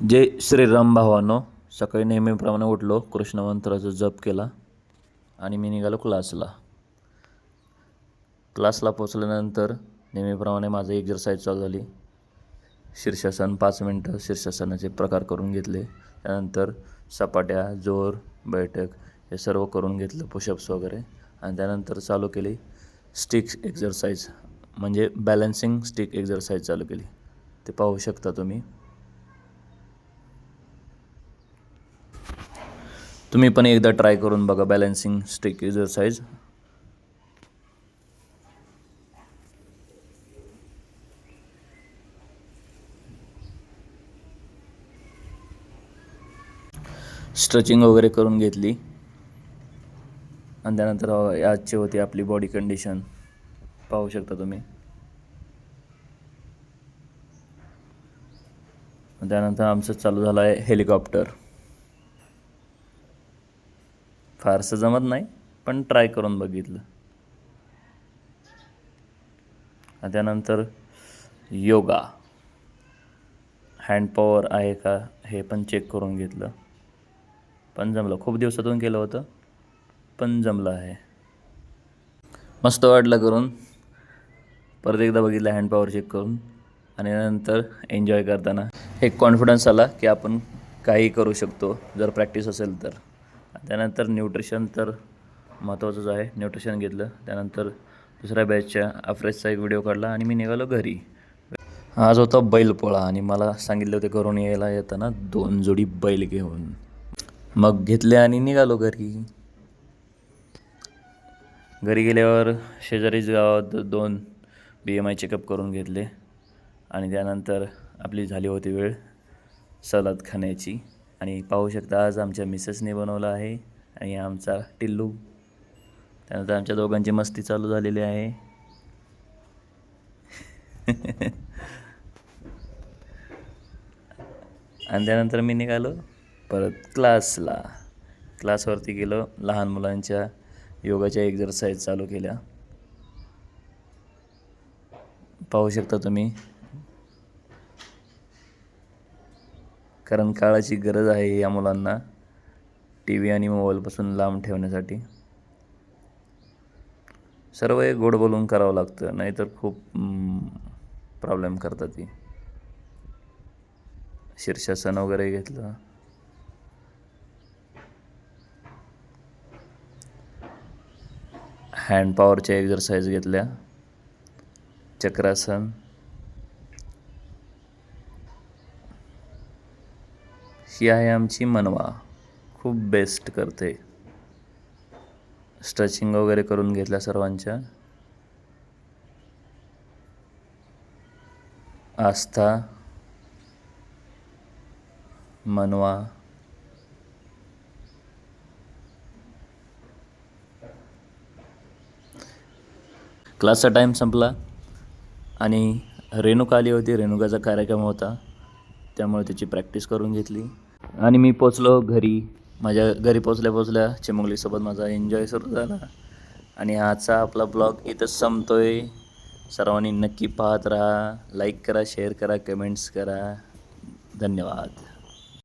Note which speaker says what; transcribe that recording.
Speaker 1: जय श्रीराम भावांनो. सकाळी नेहमीप्रमाणे उठलो, कृष्ण मंत्राचा जप केला आणि मी निघालो क्लासला पोचल्यानंतर नेहमीप्रमाणे माझं एक्झरसाईज चालू झाली. शीर्षासन 5 मिनटं शीर्षासनाचे प्रकार करून घेतले. त्यानंतर सपाट्या, जोर, बैठक हे सर्व करून घेतलं, पुशअप्स वगैरे. आणि त्यानंतर चालू केली स्टिक्स एक्झरसाईज, म्हणजे बॅलन्सिंग स्टिक एक्झरसाईज चालू केली. ते पाहू शकता तुम्ही. तुम्ही पण एकदा ट्राय करून बघा बॅलन्सिंग स्टिक एक्झरसाईज. स्ट्रेचिंग वगैरे करून घेतली आणि त्यानंतर आजची होती आपली बॉडी कंडिशन, पाहू शकता तुम्ही. त्यानंतर आमचं चालू झालं आहे हेलिकॉप्टर. फारसं जमत नाही पण ट्राय करून बघितलं. आणि त्यानंतर योगा, हँड पॉवर आहे का हे पण चेक करून घेतलं. पण जमलं, खूप दिवसातून केलं होतं पण जमलं आहे. मस्त वाटलं करून. परत एकदा बघितलं हँड पॉवर चेक करून आणि नंतर एन्जॉय करताना एक कॉन्फिडन्स आला की आपण काही करू शकतो जर प्रॅक्टिस असेल तर. त्यानंतर न्यूट्रिशन तर महत्त्वाचंच आहे, न्यूट्रिशन घेतलं. त्यानंतर दुसऱ्या बॅचच्या अफ्रेशचा एक व्हिडिओ काढला आणि मी निघालो घरी. आज होता बैलपोळा आणि मला सांगितले होते घरून यायला येताना 2 जोडी बैल घेऊन. मग घेतले आणि निघालो घरी. घरी गेल्यावर शेजारीच गावात 2 BMI चेकअप करून घेतले आणि त्यानंतर आपली झाली होती वेळ सलाद खाण्याची. आणि पाहू शकता आज आमच्या मिसेसने बनवलं आहे आणि आमचा टिल्लू. त्यानंतर आमच्या दोघांची मस्ती चालू झालेली आहे. आणि त्यानंतर मी निघालो परत क्लासवरती गेलो. लहान मुलांच्या योगाच्या एक्झरसाईज चालू केल्या, पाहू शकता तुम्ही. कारण काळाची गरज आहे या मुलांना TV आणि मोबाईलपासून लांब ठेवण्यासाठी. सर्व एक गोड बोलून करावं लागतं, नाहीतर खूप प्रॉब्लेम करतात ती. शीर्षासन वगैरे घेतलं. हँड पॉवरच्या एक्झरसाईज घेतल्या, चक्रासन. ही आहे आमची मनवा, खूप बेस्ट करते. स्ट्रेचिंग वगैरे करून घेतल्या सर्वांच्या. आस्था, मनवा. क्लासचा टाईम संपला आणि रेणुका आली होती. रेणुकाचा कार्यक्रम होता त्यामुळे त्याची प्रॅक्टिस करून घेतली आणि मी पोचलो घरी. माझ्या घरी पोचल्या चिमुकलीसोबत माझा एन्जॉय सुरू झाला. आणि आजचा आपला ब्लॉग इथंच संपतोय. सर्वांनी नक्की पाहत राहा, लाईक करा, शेअर करा, कमेंट्स करा. धन्यवाद.